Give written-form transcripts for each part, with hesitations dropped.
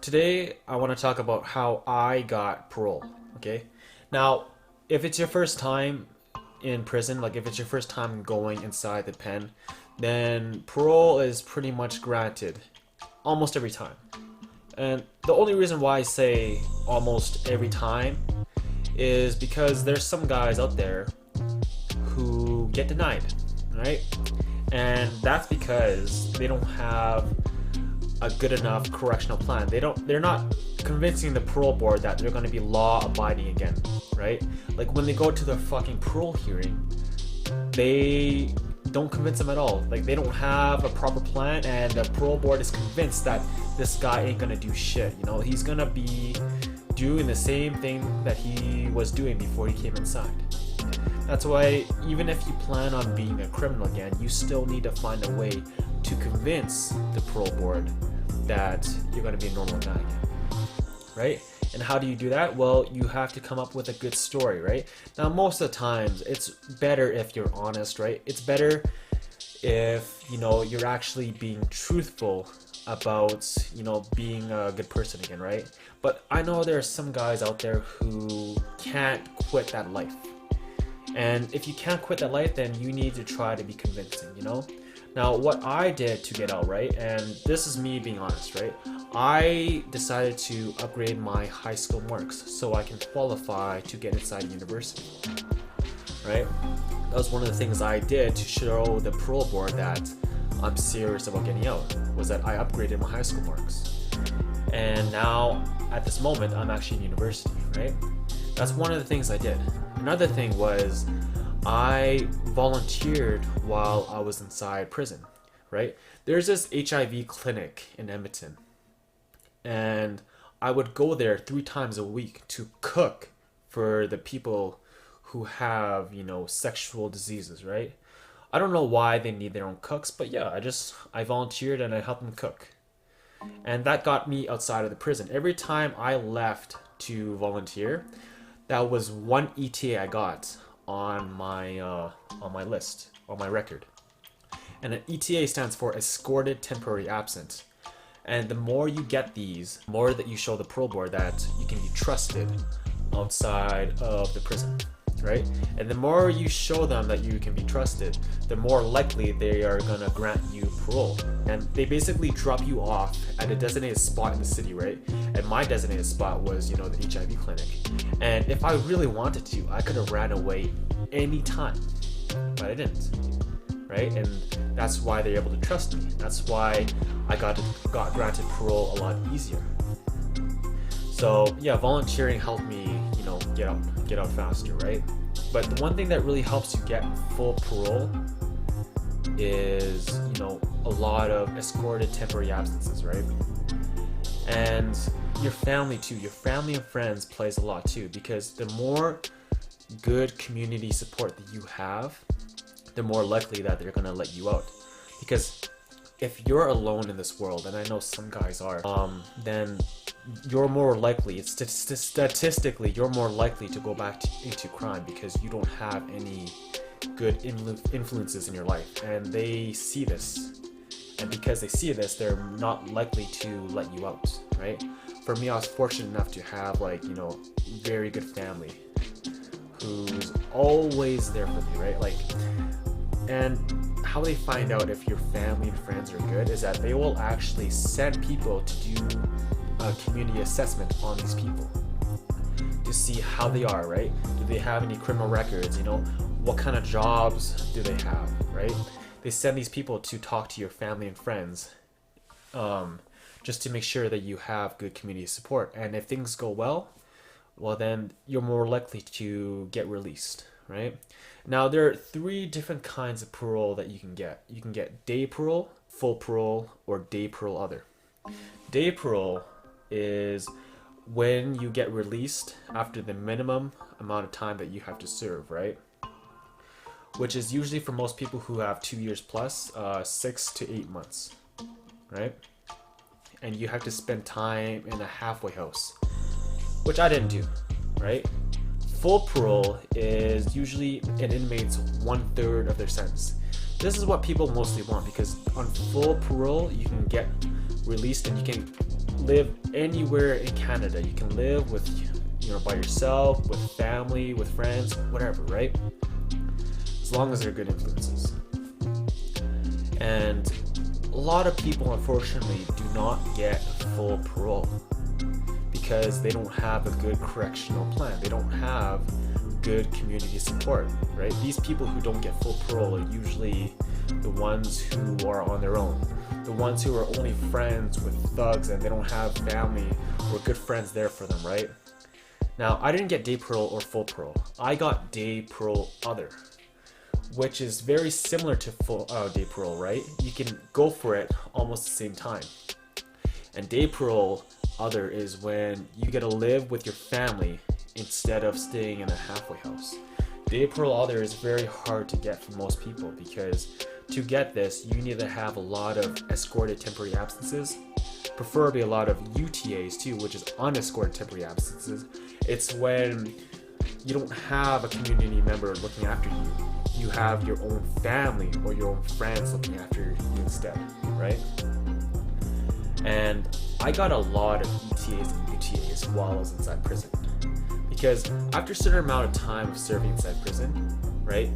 Today, I want to talk about how I got parole. Okay. Now, if it's your first time in prison, like if it's your first time going inside the pen, then parole is pretty much granted almost every time. And the only reason why I say almost every time is because there's some guys out there who get denied, right? And that's because they don't have a good enough correctional plan. They're not convincing the parole board that they're going to be law abiding again, right? Like when they go to the fucking parole hearing, they don't convince them at all. Like they don't have a proper plan, and the parole board is convinced that this guy ain't gonna do shit. You know, he's gonna be doing the same thing that he was doing before he came inside. That's why even if you plan on being a criminal again, you still need to find a way to convince the parole board that you're going to be a normal guy again, right? And how do you do that? Well, you have to come up with a good story, right? Now, most of the times, it's better if you're honest, right? It's better if, you're actually being truthful about, being a good person again, right? But I know there are some guys out there who can't quit that life. And if you can't quit that life, then you need to try to be convincing, Now, what I did to get out, right, and this is me being honest, right, I decided to upgrade my high school marks so I can qualify to get inside university, right? That was one of the things I did to show the parole board that I'm serious about getting out, was that I upgraded my high school marks. And now, at this moment, I'm actually in university, right? That's one of the things I did. Another thing was I volunteered while I was inside prison, right? There's this HIV clinic in Edmonton, and I would go there 3 times a week to cook for the people who have, sexual diseases, right? I don't know why they need their own cooks, but yeah, I volunteered and I helped them cook. And that got me outside of the prison. Every time I left to volunteer, that was one ETA I got on my list, on my record. And an ETA stands for escorted temporary absent. And the more you get these, the more that you show the parole board that you can be trusted outside of the prison, right? And the more you show them that you can be trusted, the more likely they are gonna grant you parole. And they basically drop you off at a designated spot in the city, right? And my designated spot was, the HIV clinic. And if I really wanted to, I could have ran away anytime, but I didn't, right? And that's why they're able to trust me. That's why I got granted parole a lot easier. So yeah, volunteering helped me, get out faster, right? But the one thing that really helps you get full parole is, a lot of escorted temporary absences, right? And your family too. Your family and friends plays a lot too, because the more good community support that you have, the more likely that they're gonna let you out. Because if you're alone in this world, and I know some guys are, then you're more likely, statistically, you're more likely to go back into crime because you don't have any good influences in your life. And they see this. And because they see this, they're not likely to let you out, right? For me, I was fortunate enough to have, very good family who's always there for me, right? And how they find out if your family and friends are good is that they will actually send people to do a community assessment on these people to see how they are, right? Do they have any criminal records? What kind of jobs do they have, right? They send these people to talk to your family and friends, just to make sure that you have good community support. And if things go well, then you're more likely to get released, right? Now, there are 3 different kinds of parole that you can get. You can get day parole, full parole, or day parole other. Day parole is when you get released after the minimum amount of time that you have to serve, right? Which is usually for most people who have 2 years plus, 6 to 8 months, right? And you have to spend time in a halfway house, which I didn't do, right? Full parole is usually an inmate's 1/3 of their sentence. This is what people mostly want, because on full parole, you can get released and you can live anywhere in Canada. You can live with, by yourself, with family, with friends, whatever, right? As long as they're good influences. And a lot of people, unfortunately, do not get full parole because they don't have a good correctional plan. They don't have good community support, right? These people who don't get full parole are usually the ones who are on their own, the ones who are only friends with thugs and they don't have family or good friends there for them, right? Now, I didn't get day parole or full parole. I got day parole other, which is very similar to full day parole, right? You can go for it almost the same time. And day parole other is when you get to live with your family instead of staying in a halfway house. Day parole other is very hard to get for most people because to get this, you need to have a lot of escorted temporary absences, preferably a lot of UTAs too, which is unescorted temporary absences. It's when you don't have a community member looking after you. You have your own family or your own friends looking after you instead, right? And I got a lot of ETAs and UTAs while I was inside prison. Because after a certain amount of time of serving inside prison, right,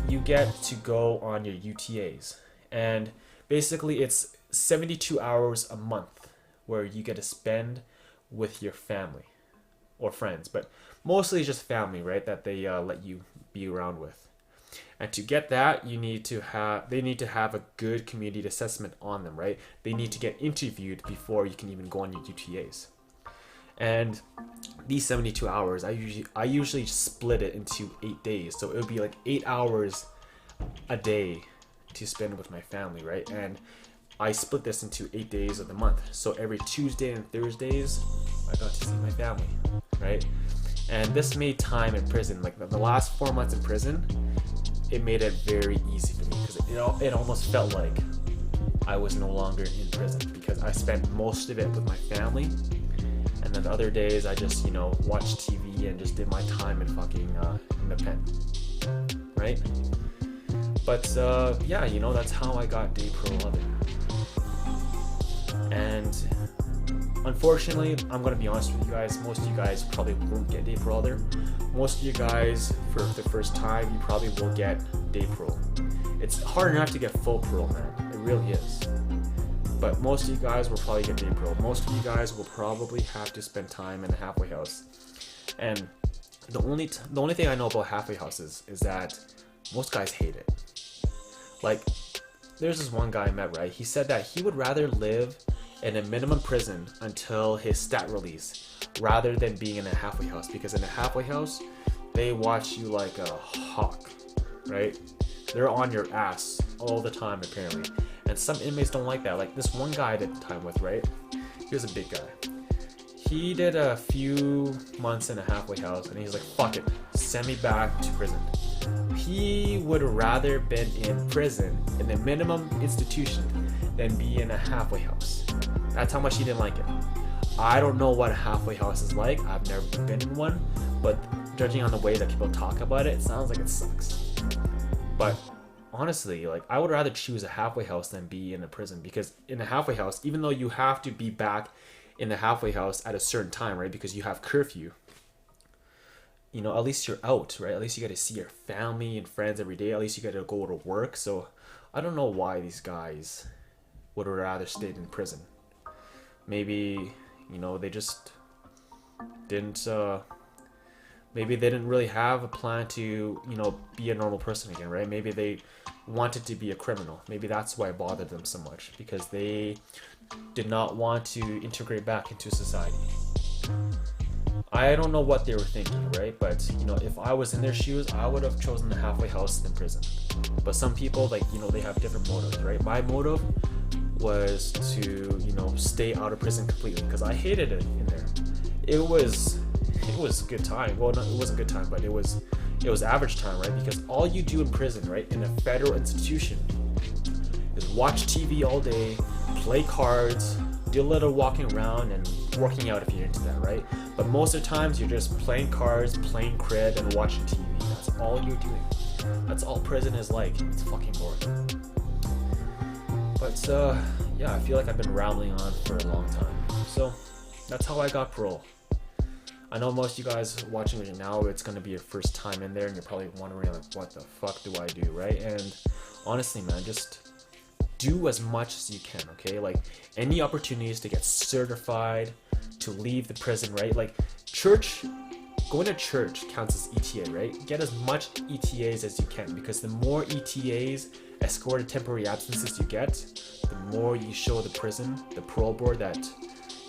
you get to go on your UTAs. And basically it's 72 hours a month where you get to spend with your family or friends, but mostly just family, right, that they let you be around with. And to get that, they need to have a good community assessment on them, right? They need to get interviewed before you can even go on your UTAs. And these 72 hours, I usually split it into 8 days. So it would be like 8 hours a day to spend with my family, right? And I split this into 8 days of the month. So every Tuesday and Thursdays, I got to see my family, right? And this made time in prison, like the last 4 months in prison, it made it very easy for me because it almost felt like I was no longer in prison because I spent most of it with my family. And then the other days I just, watched TV and just did my time in fucking in the pen, right? But yeah, that's how I got day parole other. And unfortunately, I'm gonna be honest with you guys, most of you guys probably won't get day parole other. Most of you guys, for the first time, you probably will get day parole. It's hard enough to get full parole, man. It really is. But most of you guys will probably get day parole. Most of you guys will probably have to spend time in a halfway house. And the only thing I know about halfway houses is that most guys hate it. Like, there's this one guy I met, right? He said that he would rather live in a minimum prison until his stat release rather than being in a halfway house, because in a halfway house they watch you like a hawk, right? They're on your ass all the time apparently, and some inmates don't like that. Like this one guy I did time with, right? He was a big guy. He did a few months in a halfway house and he's like, fuck it, send me back to prison. He would rather been in prison in a minimum institution than be in a halfway house. That's how much he didn't like it. I don't know what a halfway house is like. I've never been in one, but judging on the way that people talk about it, it sounds like it sucks. But honestly, like I would rather choose a halfway house than be in a prison, because in a halfway house, even though you have to be back in the halfway house at a certain time, right? Because you have curfew. At least you're out, right? At least you get to see your family and friends every day. At least you get to go to work. So I don't know why these guys would rather stay in prison. Maybe, they just didn't, maybe they didn't really have a plan to, be a normal person again, right? Maybe they wanted to be a criminal. Maybe that's why it bothered them so much, because they did not want to integrate back into society. I don't know what they were thinking, right? But, if I was in their shoes, I would have chosen the halfway house than prison. But some people, they have different motives, right? My motive was to, stay out of prison completely, because I hated it in there. It was a good time. Well, no, it wasn't a good time, but it was average time, right? Because all you do in prison, right, in a federal institution, is watch TV all day, play cards, do a little walking around and working out if you're into that, right? But most of the times you're just playing cards, playing crib, and watching TV. That's all you're doing. That's all prison is like. It's fucking boring. But yeah, I feel like I've been rambling on for a long time. So that's how I got parole. I know most of you guys watching it now, it's gonna be your first time in there, and you're probably wondering like, what the fuck do I do, right? And honestly, man, just do as much as you can, okay? Like any opportunities to get certified, to leave the prison, right? Like church, going to church counts as ETA, right? Get as much ETAs as you can, because the more ETAs, escorted temporary absences, you get, the more you show the prison, the parole board, that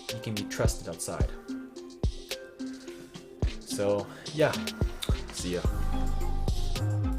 you can be trusted outside. So yeah, see ya.